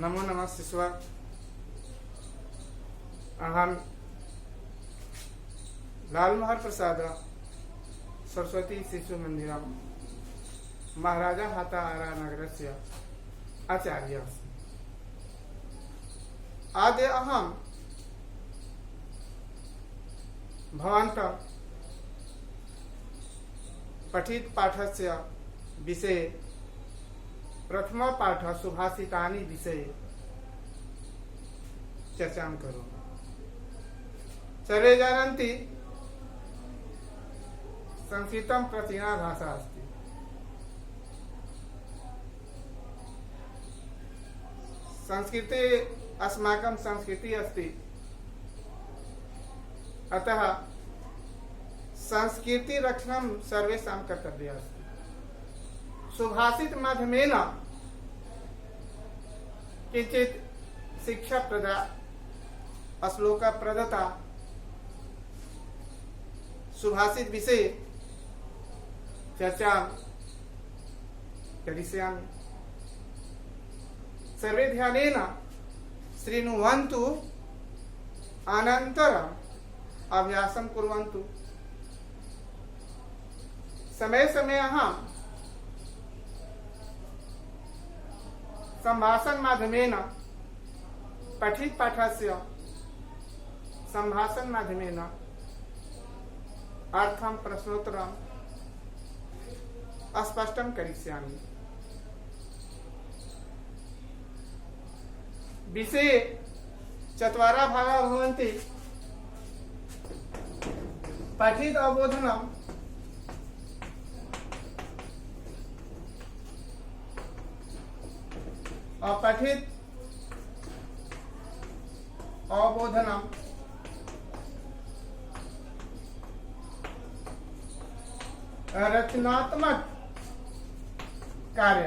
नमो नमः शिशुआ। अहम लालमोहर प्रसाद सरस्वती शिशु मंदिर महाराजा हातारा नगरस्य आचार्य। आद्य अहम भवन्तः पठित पाठस्य विषये प्रथम पाठ सुभाषितानि विषये चर्चा करोमि। सर्वे जानन्ति संस्कृतं प्राचीना भाषा अस्ति। संस्कृते अस्माकं संस्कृति अस्ति। अतः संस्कृति रक्षणं सर्वेषां कर्तव्यम् अस्ति। सुभाषित माध्यमेन किंचित शिक्षा प्रदा श्लोक प्रदत्ता सुभाषित विषये चर्चा करिष्यामि। सर्वे ध्यानेन शृण्वन्तु अनन्तरम् अभ्यासं कुर्वन्तु। समय समय अहं संभाषण माध्यमेन पठित पाठस्य संभाषण माध्यमेन अर्थं प्रश्नोत्तरं स्पष्टं करिष्यामि। विषये चत्वारः भागाः भवन्ति। पठित अवबोधनम्, अपठित अवबोधनम्, रचनात्मक कार्य,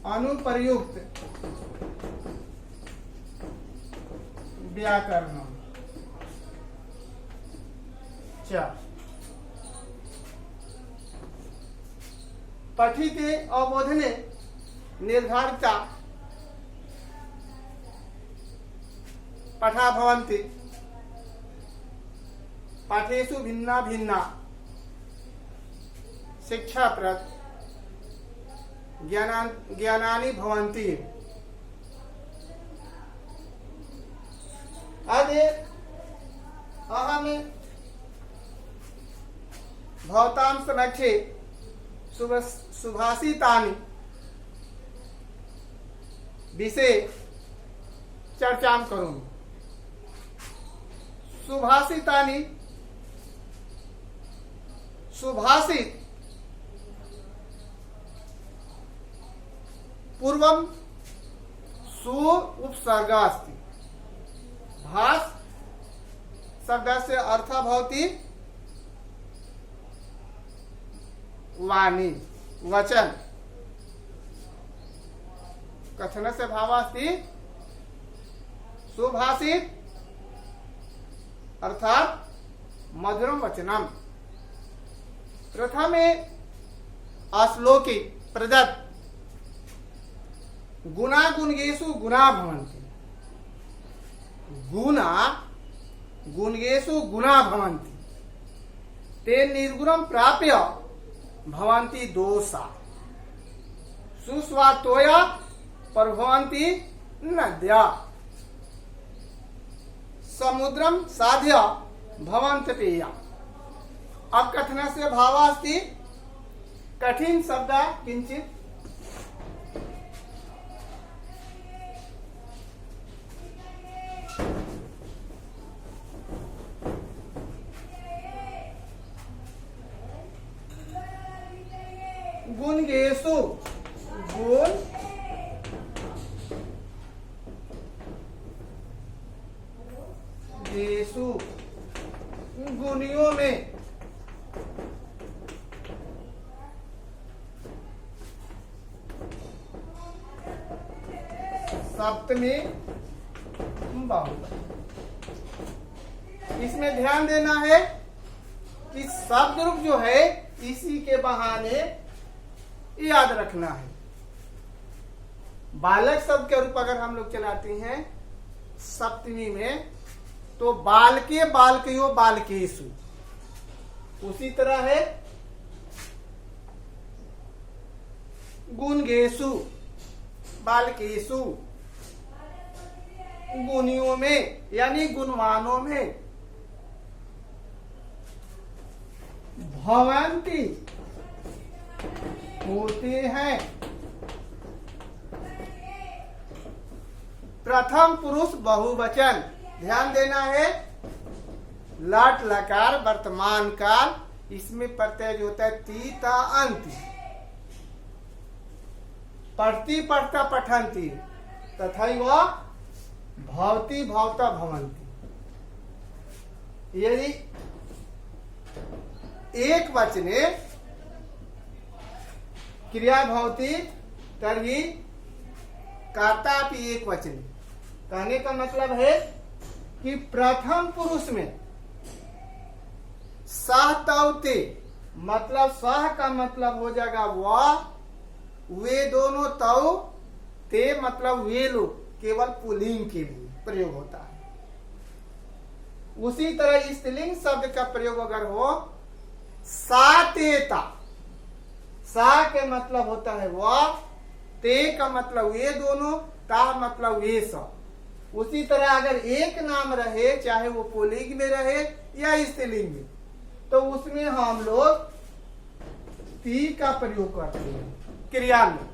अनुप्रयुक्त व्याकरण च। पठिते अवबोधने निर्धारिता पाठा भवन्ति। पाठेषु भिन्ना भिन्ना शिक्षाप्रद ज्ञानानि भवन्ति। अद्य अहं भवतां समक्षे सुभाषितानि विषये चर्चां करोमि। सुभाषितानि, सुभाषित पूर्वं सु उपसर्ग अस्ति। भाष शब्दस्य अर्थः भवति वाणी, वचन। कथनस्य भावः अस्ति सुभाषित अर्थात मधुरम वचनम। प्रथमे श्लोके प्रदत्त गुणा गुणगेषु गुणा भवन्ति। गुणा गुणगेषु गुणा भवन्ति। ते निर्गुणं प्राप्य भवन्ति दोषा। सुस्वातोया प्रभवन्ति नद्या। समुद्रम साध्य भवन्ति पेया। अब कथनस्य भावः अस्ति कठिन शब्द किंचित गुणगेषु, गुण गेषु, गुणियों में। सप्तमी बहुवचन। इसमें ध्यान देना है कि शब्द रूप जो है इसी के बहाने याद रखना है। बालक शब्द के रूप अगर हम लोग चलाते हैं सप्तमी में, तो बालके बालकयो बालकेशु। उसी तरह है गुणगेशु बालकेशु, गुणियों में यानी गुणवानों में। भवंती होते हैं। प्रथम पुरुष बहुवचन, ध्यान देना है। लट लकार वर्तमान काल, इसमें प्रत्यय जो होता है ती ता अंति। पढ़ती पढ़ता पठंती तथा वह भवती भवता भवंती। यदि एक वचने क्रिया भवती तभी कर्तापि एक वचने। कहने का मतलब है कि प्रथम पुरुष में सह तौते, मतलब सह का मतलब हो जाएगा वह, वे दोनों, तौ ते मतलब वे लोग, केवल पुल्लिंग के लिए प्रयोग होता है। उसी तरह स्त्रीलिंग शब्द का प्रयोग अगर हो सा तेता, सा के मतलब होता है वह, ते का मतलब वे दोनों, ता मतलब वे सब। उसी तरह अगर एक नाम रहे, चाहे वो पुल्लिंग में रहे या स्त्रीलिंग में, तो उसमें हम लोग ती का प्रयोग करते हैं क्रिया में।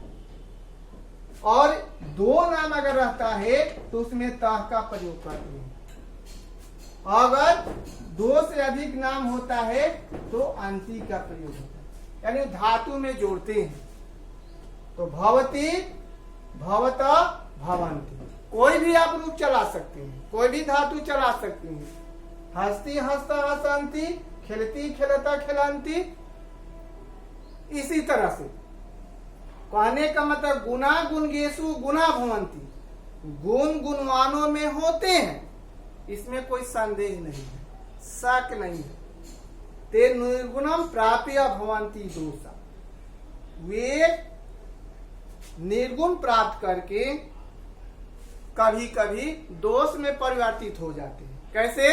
और दो नाम अगर रहता है तो उसमें ता का प्रयोग करते हैं। अगर दो से अधिक नाम होता है तो अंति का प्रयोग होता है, यानी धातु में जोड़ते हैं। तो भवती भवता भवंती, कोई भी आप रूप चला सकते हैं, कोई भी धातु चला सकते हैं। हंसती हंसता हंसंती, खेलती खेलता खेलंती। इसी तरह से कहने का मतलब गुना गुणगेशु गुना भवंती, गुण गुणवानों में होते हैं, इसमें कोई संदेह नहीं है, शक नहीं है। ते निर्गुणम प्राप्य भवंती दोषा, वे निर्गुण प्राप्त करके कभी कभी दोष में परिवर्तित हो जाते हैं। कैसे?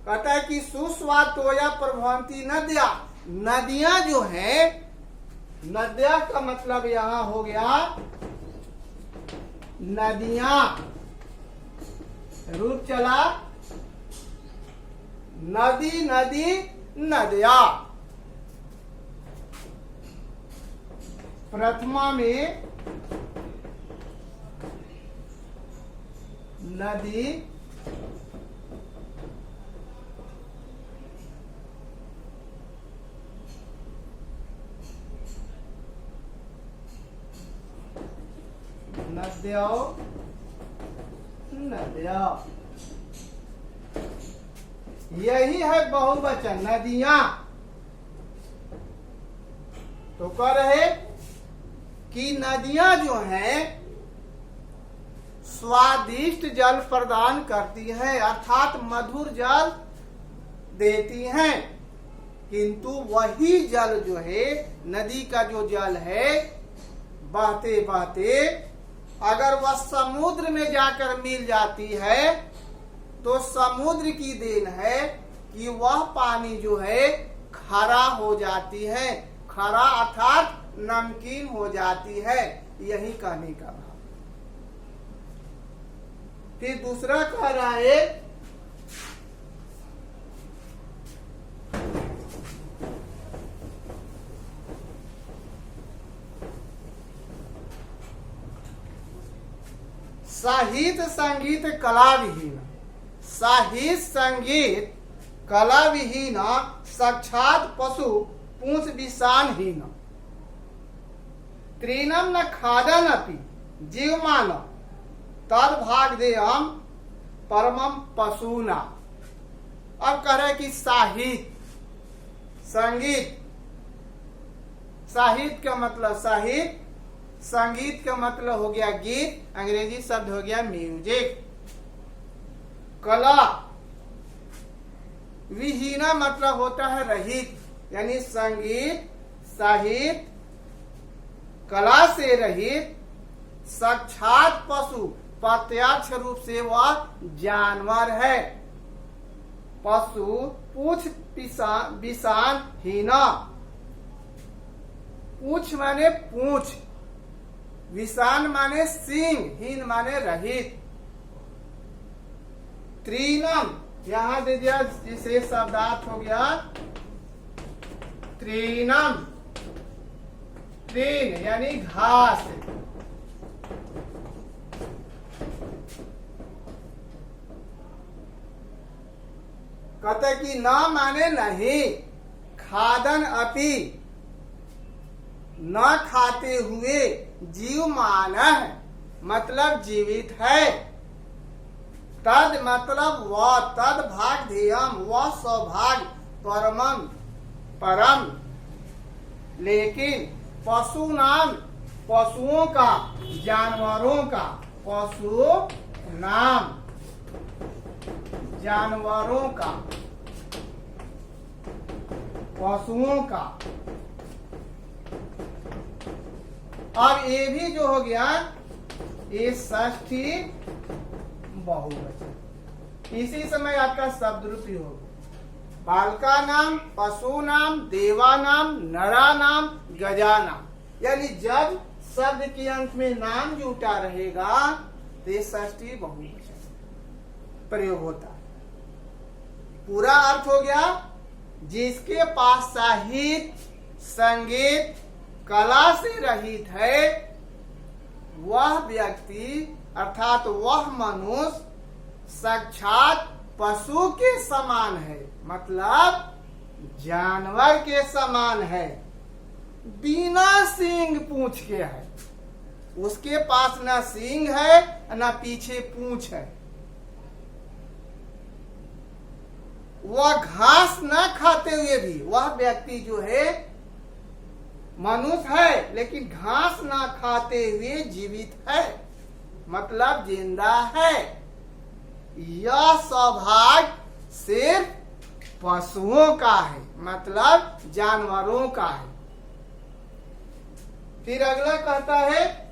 कहता है कि सुस्वातोया प्रभवंती नद्या, नदियां जो हैं, नद्या का मतलब यहां हो गया नदियां, रूप चला नदी नदी नदिया। प्रथमा में नदी, नद्या नदिया, यही है बहुवचन नदियां। तो कह रहे कि नदियां जो हैं स्वादिष्ट जल प्रदान करती हैं, अर्थात मधुर जल देती हैं, किंतु वही जल जो है, नदी का जो जल है, बहते बहते अगर वह समुद्र में जाकर मिल जाती है तो समुद्र की देन है कि वह पानी जो है खारा हो जाती है। खारा अर्थात नमकीन हो जाती है, यही कहने का भाव। फिर दूसरा कह रहा है साहित्य संगीत कला विहीन, साहित्य संगीत कला विहीन साक्षात पशु पूंछ विषानहीन। त्रीनम न खादन अपि जीवमान तद भाग दे हम परमम पशुना। अब कह रहे कि साहित्य संगीत, साहित्य का मतलब साहित्य, संगीत का मतलब हो गया गीत, अंग्रेजी शब्द हो गया म्यूजिक। कला विहीना मतलब होता है रहित, यानी संगीत साहित्य कला से रहित साक्षात पशु, प्रत्यक्ष रूप से वह जानवर है। पशु पूछ विषान हीना, पूछ माने पूछ, विषान माने सींग, हीन माने रहित। त्रीनम यहां दे दिया, जिसे शब्दार्थ हो गया त्रीनम, तीन यानी घास। कहते कि न माने नहीं, खादन अपि न खाते हुए, जीव मान मतलब जीवित है। तद मतलब वह, तद भाग ध्येयम वह सौभाग्य, परमम परम। लेकिन पशु नाम पशुओं का, जानवरों का, पशु नाम जानवरों का, पशुओं का। और ये भी जो हो गया ये षष्ठी बहुवचन। इसी समय आपका शब्द रूपी हो गया। बालका नाम, पशु नाम, देवा नाम, नरा नाम, गजा नाम। यानी जब शब्द के अंत में नाम जुटा रहेगा तो ये षष्ठी बहुवचन प्रयोग होता है। पूरा अर्थ हो गया, जिसके पास साहित्य, संगीत, कला से रहित है, वह व्यक्ति अर्थात वह मनुष्य साक्षात पशु के समान है, मतलब जानवर के समान है, बिना सींग पूंछ के है। उसके पास न सींग है न पीछे पूंछ है। वह घास न खाते हुए भी, वह व्यक्ति जो है मनुष्य है, लेकिन घास ना खाते हुए जीवित है, मतलब जिंदा है। यह सौभाग्य सिर्फ पशुओं का है, मतलब जानवरों का है। फिर अगला कहता है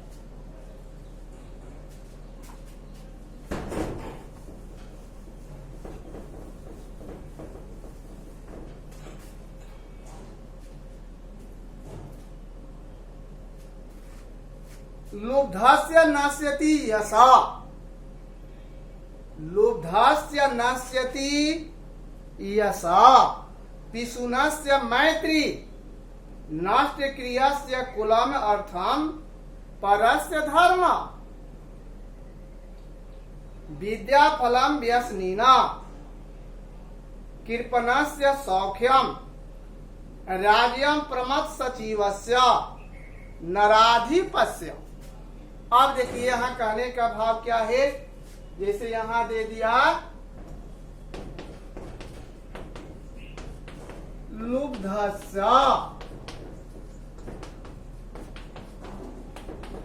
लुब्धस्य नश्यति यशा, लुब्धस्य नश्यति यशा, पिशुनस्य मैत्री, नष्ट क्रियस्य कुलम अर्थम परस्य धर्म, विद्या फलम व्यसनीना, कृपणस्य सौख्यम, राज्यम प्रमथ सचिवस्य, नराधिपस्य। अब देखिए यहाँ कहने का भाव क्या है, जैसे यहाँ दे दिया लुब्धस्य,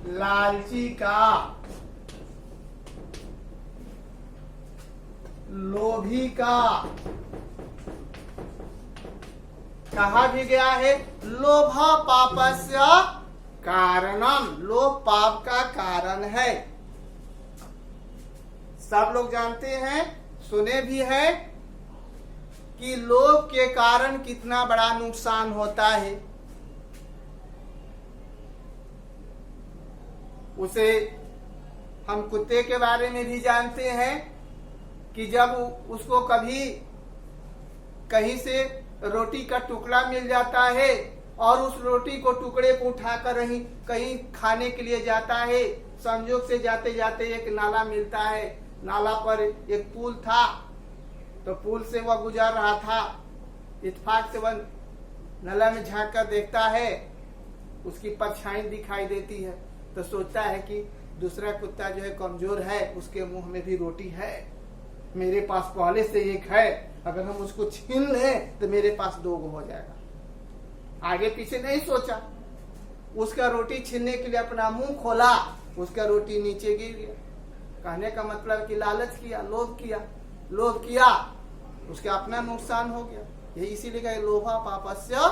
लालची का, लोभी का। कहा भी गया है लोभ पापस्य कारणम, लोभ पाप का कारण है। सब लोग जानते हैं, सुने भी है कि लोभ के कारण कितना बड़ा नुकसान होता है। उसे हम कुत्ते के बारे में भी जानते हैं कि जब उसको कभी कहीं से रोटी का टुकड़ा मिल जाता है और उस रोटी को टुकड़े को उठाकर कहीं खाने के लिए जाता है, संयोग से जाते जाते एक नाला मिलता है, नाला पर एक पुल था, तो पुल से वह गुजर रहा था, इत्तेफाक से वह नाला में झांक कर देखता है, उसकी परछाई दिखाई देती है, तो सोचता है कि दूसरा कुत्ता जो है कमजोर है, उसके मुंह में भी रोटी है, मेरे पास पहले से एक है, अगर हम उसको छीन लें तो मेरे पास दो हो जाएगा। आगे पीछे नहीं सोचा, उसका रोटी छीनने के लिए अपना मुंह खोला, उसका रोटी नीचे गिर गया। कहने का मतलब कि लालच किया, लोभ किया, उसका अपना नुकसान हो गया। यही इसीलिए कहे लोभा पापस्य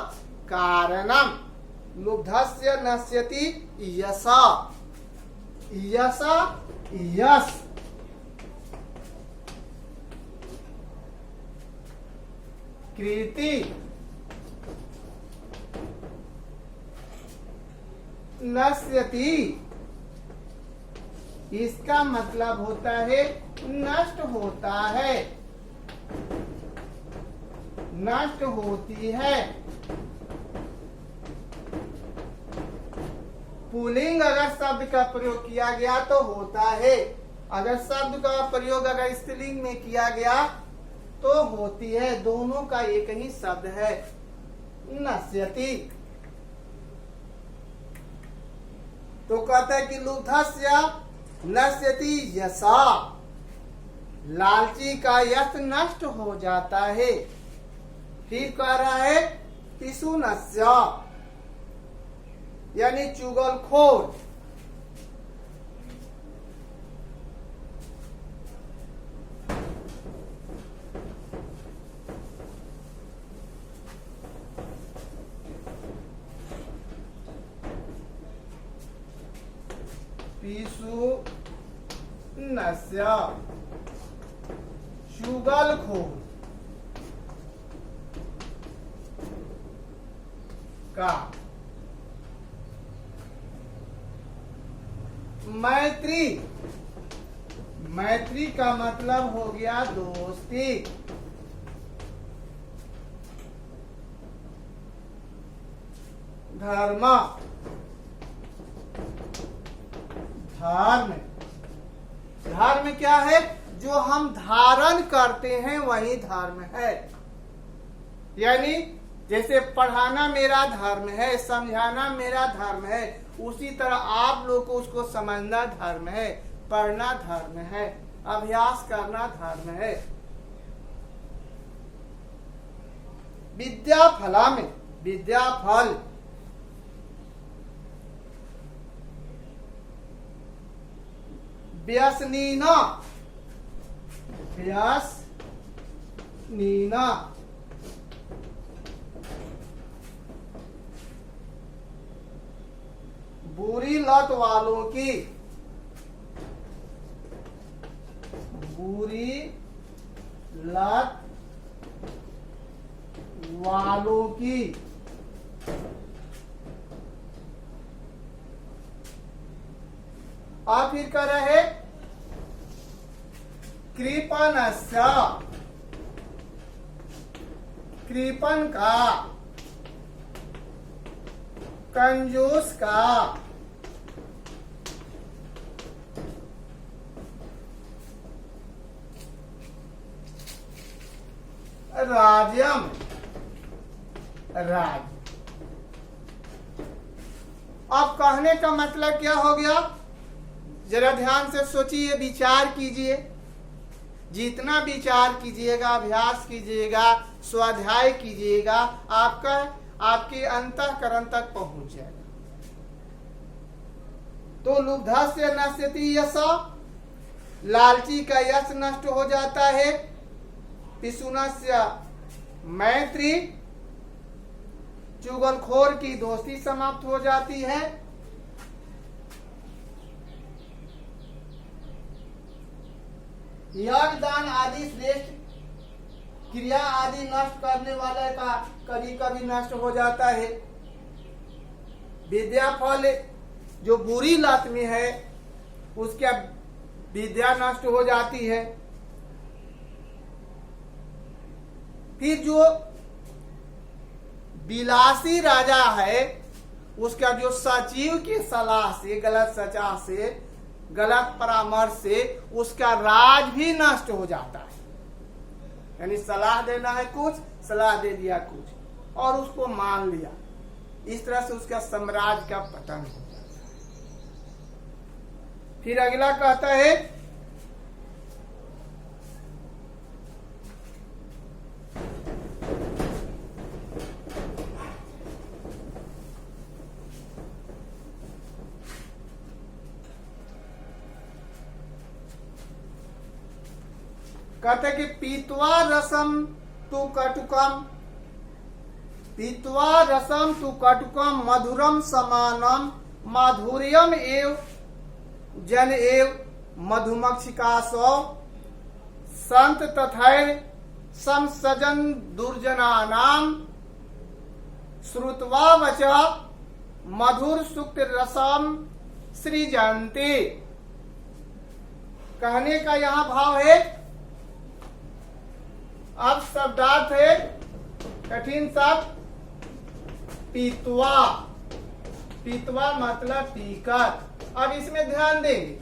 कारणम, लुब्धस्य नश्यति यशा। यश यश, कृति, नश्यति, इसका मतलब होता है नष्ट होता है, नष्ट होती है। पुल्लिंग अगर शब्द का प्रयोग किया गया तो होता है, अगर शब्द का प्रयोग अगर स्त्रीलिंग में किया गया तो होती है। दोनों का एक ही शब्द है, नश्यति। तो कहता है कि लुब्धस्य नश्यति यशा, लालची का यश नष्ट हो जाता है। फिर कह रहा है पिशुनस्य, यानी चुगलखोर। पिशुनस्य, चुगलखोर का। मैत्री, मैत्री का मतलब हो गया दोस्ती। धर्म, धर्म, धर्म क्या है? जो हम धारण करते हैं वही धर्म है। यानी जैसे पढ़ाना मेरा धर्म है, समझाना मेरा धर्म है, उसी तरह आप लोग को उसको समझना धर्म है, पढ़ना धर्म है, अभ्यास करना धर्म है। विद्या फला में विद्या फल, व्यसनीना, व्यसनीना, बुरी लत वालों की, बुरी लत वालों की। आप फिर कर रहे कृपणस्य, कृपण का, कंजूस का, राज्यम, राज। अब कहने का मतलब क्या हो गया? जरा ध्यान से सोचिए, विचार कीजिए। जितना विचार कीजिएगा, अभ्यास कीजिएगा, स्वाध्याय कीजिएगा, आपका आपके अंतःकरण तक पहुंच जाएगा। तो लुब्धस्य नश्यति यश, लालची का यश नष्ट हो जाता है। पिशुनस्य मैत्री, चुगलखोर की दोस्ती समाप्त हो जाती है। यज्ञ दान आदि श्रेष्ठ क्रिया आदि नष्ट करने वाले का कभी कभी नष्ट हो जाता है। विद्या फल जो बुरी लत में है उसका विद्या नष्ट हो जाती है। फिर जो विलासी राजा है उसका जो सचिव की सलाह से, गलत सचा से, गलत परामर्श से उसका राज भी नष्ट हो जाता है। यानी सलाह देना है कुछ, सलाह दे दिया कुछ और उसको मान लिया, इस तरह से उसका साम्राज्य का पतन हो जाता है। फिर अगला कहता है कहते कि पीत्वा रसम तु कटुकम, पीत्वा रसम तु कटुकम मधुरम समानम माधुर्यम एव जन एव मधुमक्षिका सौ संत तथैर समसजन दुर्जनानाम श्रुत्वा वच मधुर सुक्त रसम सृजन्ति। कहने का यहाँ भाव है, अब शब्दार्थ है कठिन शब्द पीतवा। पीतवा मतलब पीकर। अब इसमें ध्यान देंगे,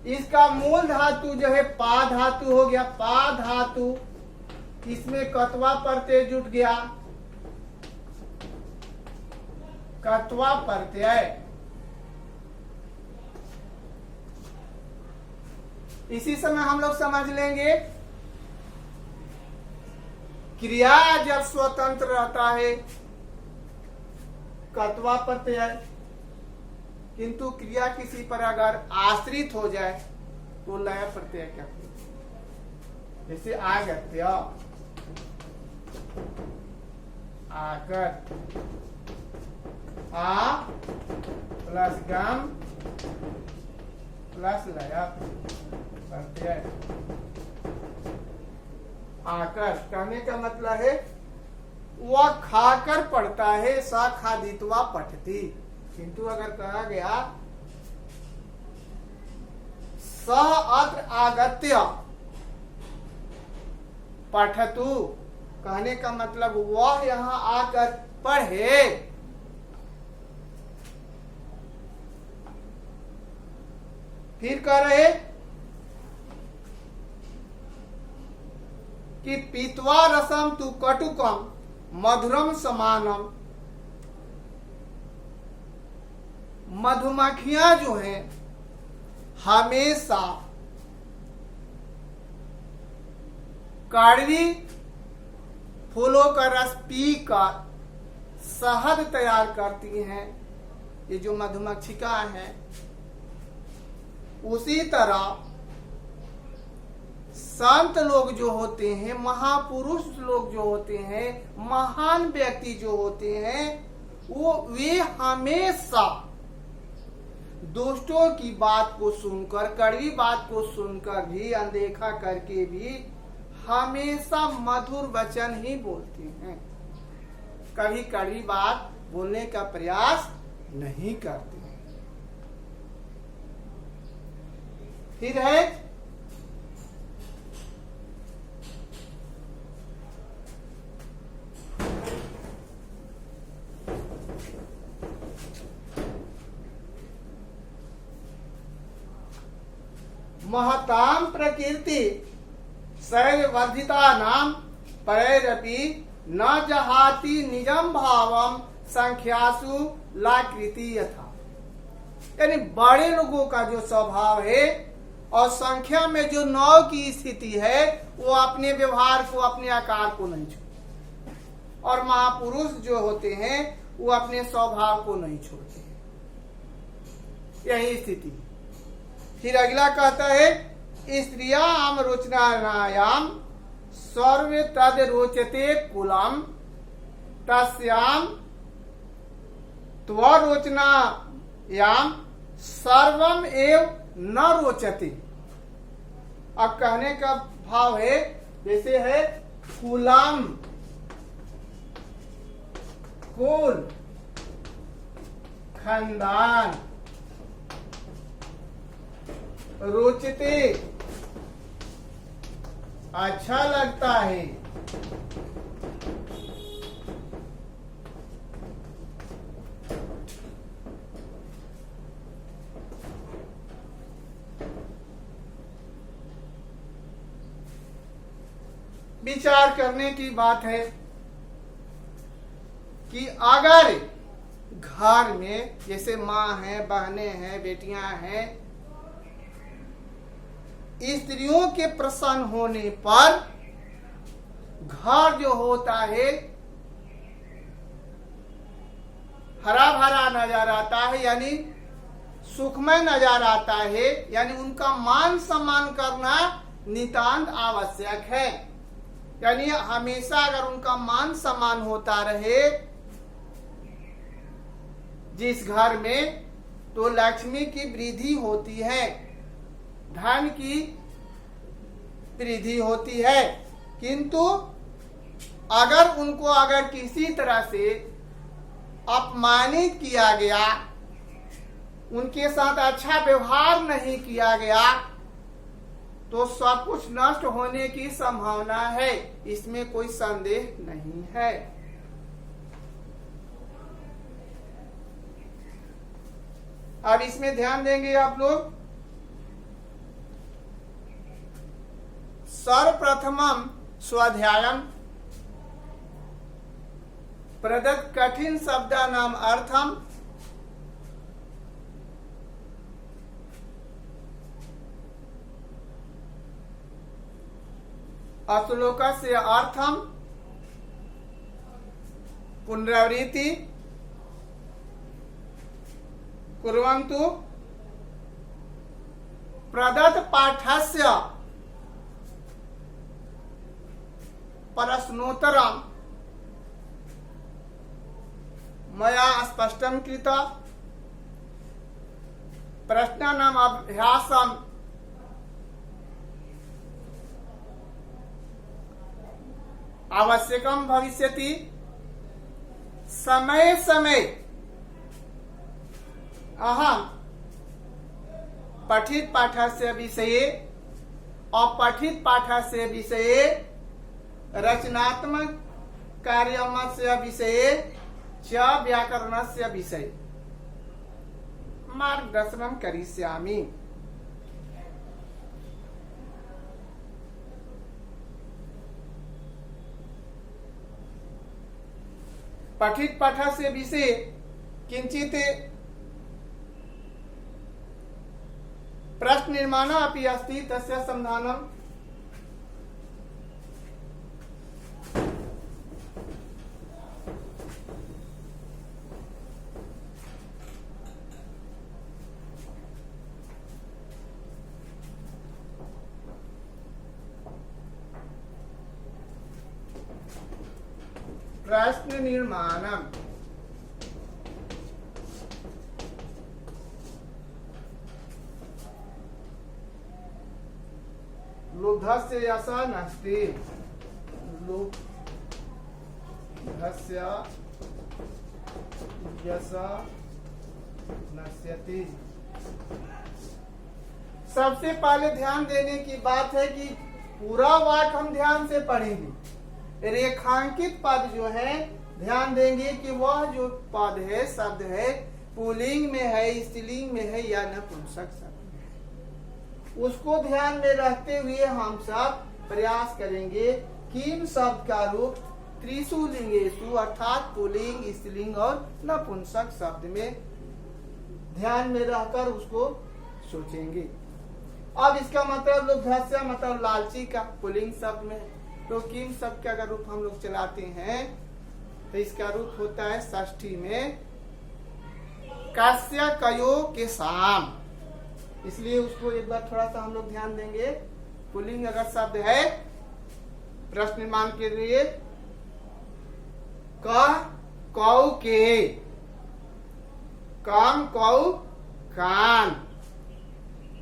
इसका मूल धातु जो है पा धातु हो गया, पा धातु, इसमें कत्वा प्रत्यय जुट गया, कत्वा प्रत्यय। इसी समय हम लोग समझ लेंगे क्रिया जब स्वतंत्र रहता है कत्वा प्रत्यय, किंतु क्रिया किसी पर अगर आश्रित हो जाए तो लय प्रत्यय क्या होगा? जैसे आगत्य, आकर, आ प्लस गम प्लस लय प्रत्यय, आकर। कहने का मतलब है वह खाकर पढ़ता है, सा खादित्वा पठती। किंतु अगर कहा गया सह अत्र आगत्य पठतु, कहने का मतलब वह यहाँ आकर पढ़े। फिर कह रहे कि पीत्वा रसम तु कटुकम मधुरम समानम। मधुमक्खियां जो हैं हमेशा कड़वी फूलों का रस पीकर शहद तैयार करती हैं, ये जो मधुमक्षिका हैं। उसी तरह संत लोग जो होते हैं, महापुरुष लोग जो होते हैं, महान व्यक्ति जो होते हैं, वे हमेशा दुष्टों की बात को सुनकर, कड़वी बात को सुनकर भी, अनदेखा करके भी हमेशा मधुर वचन ही बोलते हैं, कभी कड़वी बात बोलने का प्रयास नहीं करते। फिर है महताम प्रकृति सर्ववर्धिता नाम परैरपि न जहाति निजम भावम संख्यासु लाकृति यथा। यानी बड़े लोगों का जो स्वभाव है और संख्या में जो 9 की स्थिति है, वो अपने व्यवहार को, अपने आकार को नहीं छोड़ते, और महापुरुष जो होते हैं वो अपने स्वभाव को नहीं छोड़ते। यही स्थिति। फिर अगला कहता है स्त्रियाम रोचनायाम सर्व तद रोचते कुलम तस्याम त्वरोचनायाम सर्वम एव न रोचते। अब कहने का भाव है, जैसे है कुलम, कुल, खानदान, रोचते अच्छा लगता है, विचार करने की बात है कि अगर घर में जैसे माँ है, बहनें हैं, बेटियां हैं, स्त्रियों के प्रसन्न होने पर घर जो होता है हरा भरा नजर आता है, यानी सुखमय नजर आता है, यानी उनका मान सम्मान करना नितांत आवश्यक है। यानी हमेशा अगर उनका मान सम्मान होता रहे जिस घर में, तो लक्ष्मी की वृद्धि होती है, धन की वृद्धि होती है। किंतु अगर उनको अगर किसी तरह से अपमानित किया गया, उनके साथ अच्छा व्यवहार नहीं किया गया, तो सब कुछ नष्ट होने की संभावना है, इसमें कोई संदेह नहीं है। अब इसमें ध्यान देंगे आप लोग। सर्वप्रथमम स्वाध्यायम प्रदत्त कठिन शब्दानाम अर्थम श्लोकस्य अर्थम पुनरावृत्ति कुर्वन्तु प्रदत्त पाठस्य प्रश्नोत्तरम मया स्पष्टं कृत प्रश्नानाम अभ्यासम आवश्यकम भविष्यति। समय समय अहम पठित पाठस्य विषये अपठित पाठस्य विषये रचनात्मक कार्यमस्य विषये च व्याकरणस्य विषये मार्गदर्शनं करिष्यामि। पठित पाठस्य विषये किंचित प्रश्न निर्माण अपि अस्ति, तस्य समाधानम् प्रश्न निर्माणम लुब्धस्य यशः नष्टि, लुब्धस्य यशः नश्यति। सबसे पहले ध्यान देने की बात है कि पूरा वाक्य हम ध्यान से पढ़ेंगे। रेखांकित पद जो है ध्यान देंगे कि वह जो पद है, शब्द है, पुल्लिंग में है, स्त्रीलिंग में है या नपुंसक शब्द में है, उसको ध्यान में रखते हुए हम सब प्रयास करेंगे किन शब्द का रूप त्रिशु लिंगेशु अर्थात पुल्लिंग, स्त्रीलिंग और नपुंसक शब्द में ध्यान में रहकर उसको सोचेंगे। अब इसका मतलब लुब्धस्य मतलब लालची का पुल्लिंग शब्द में है, तो किम शब्द का अगर रूप हम लोग चलाते हैं तो इसका रूप होता है षष्ठी में कस्य कयो के साम। इसलिए उसको एक बार थोड़ा सा हम लोग ध्यान देंगे। पुल्लिंग अगर शब्द है प्रश्न निर्माण के लिए क कौ के, काम कौ कान,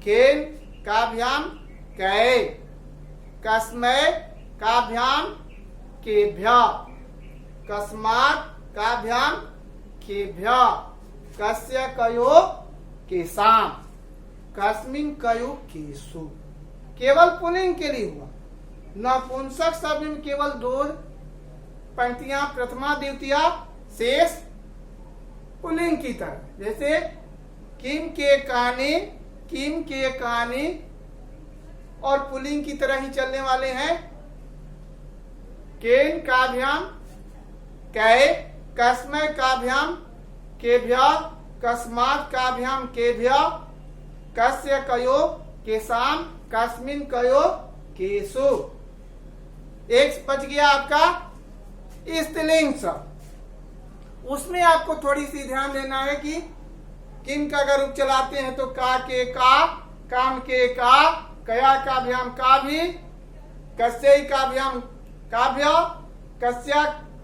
केन काभ्याम कै, कस्मै काभ्याम केभ्य, कस्मात् काभ्याम केभ्य, कस्य कयो केसाम, कस्मिन् कयो केशु। केवल पुल्लिंग के लिए हुआ। नपुंसक शब्द में केवल दो पंक्तियां प्रथमा द्वितीया शेष पुल्लिंग की तरह, जैसे किम के काने, किम के काने और पुल्लिंग की तरह ही चलने वाले हैं। केन काभ्याम कै, कस्मै काभ्याम केभ्य, कस्मात् काभ्याम केभ्य, कस्य कयो केसाम, कस्मिन् कयो केशु। एक बच गया आपका स्त्रीलिंग शब्द। उसमें आपको थोड़ी सी ध्यान देना है कि किन का अगर रूप चलाते हैं तो का के का, काम के का, कया काभ्याम का भी, कस्य काभ्याम काभ्य, कस्य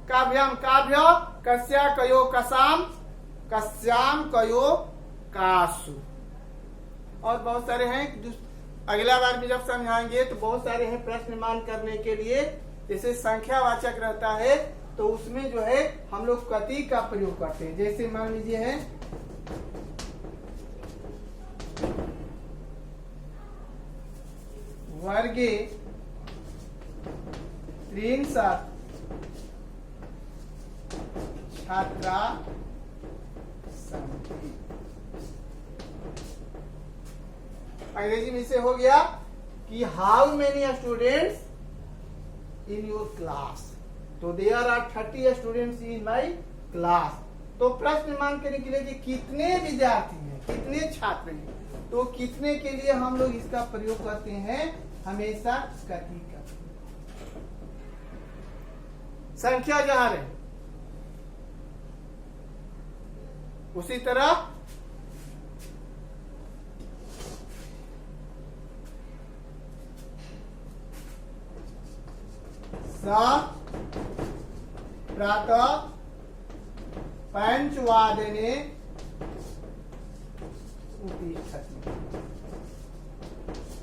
काभ्याम काभ्य, कस्य कयो कसाम, कस्याम कयो कासु। और बहुत सारे हैं, अगला बार भी जब समझाएंगे तो बहुत सारे हैं प्रश्न करने के लिए। जैसे संख्यावाचक रहता है तो उसमें जो है हम लोग कति का प्रयोग करते हैं। जैसे मान लीजिए है वर्गे त्रिंशत् छात्रा सन्ति। अंग्रेजी में से हो गया कि how many students in your class. तो there are 30 students in my class. तो प्रश्न मान करने के लिए कि कितने विद्यार्थी हैं, कितने छात्र हैं, तो कितने के लिए हम लोग इसका प्रयोग करते हैं हमेशा कति का। संख्या जहां रहे उसी तरह प्रातः पंचवादने उत्तिष्ठति।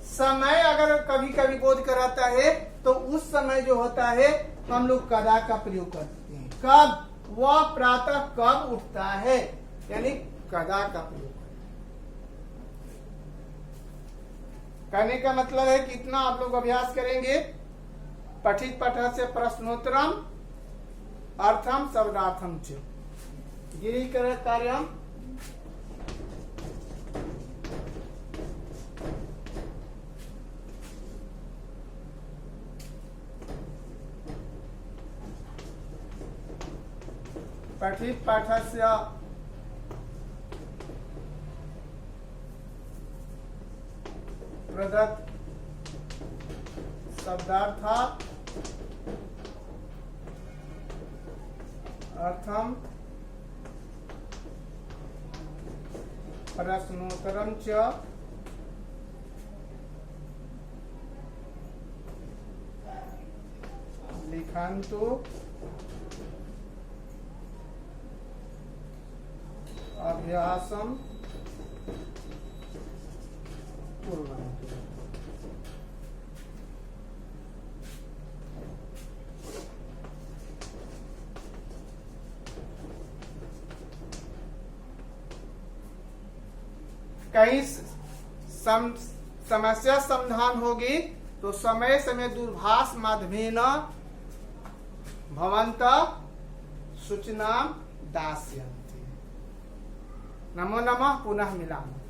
समय अगर कभी कभी बोध कराता है तो उस समय जो होता है हम लोग कदा का प्रयोग करते हैं। कब? वह प्रातः कब उठता है, यानी कदा का प्रयोग करने का मतलब है कि इतना आप लोग अभ्यास करेंगे। पठित पठस्य प्रश्नोत्तरम अर्थम शब्दार्थम च गिरीकर कार्यम। पठित पाठस्य प्रदत्त शब्दार्था अर्थम प्रश्नोत्तरम च लिखन्तु अभ्यासम कुर्वन्तु। कहीं समस्या समाधान होगी तो समय समय दूरभाष माध्यमेन भवन्तः सूचना दास्यन्ति। नमो नमः, पुनः मिलामः।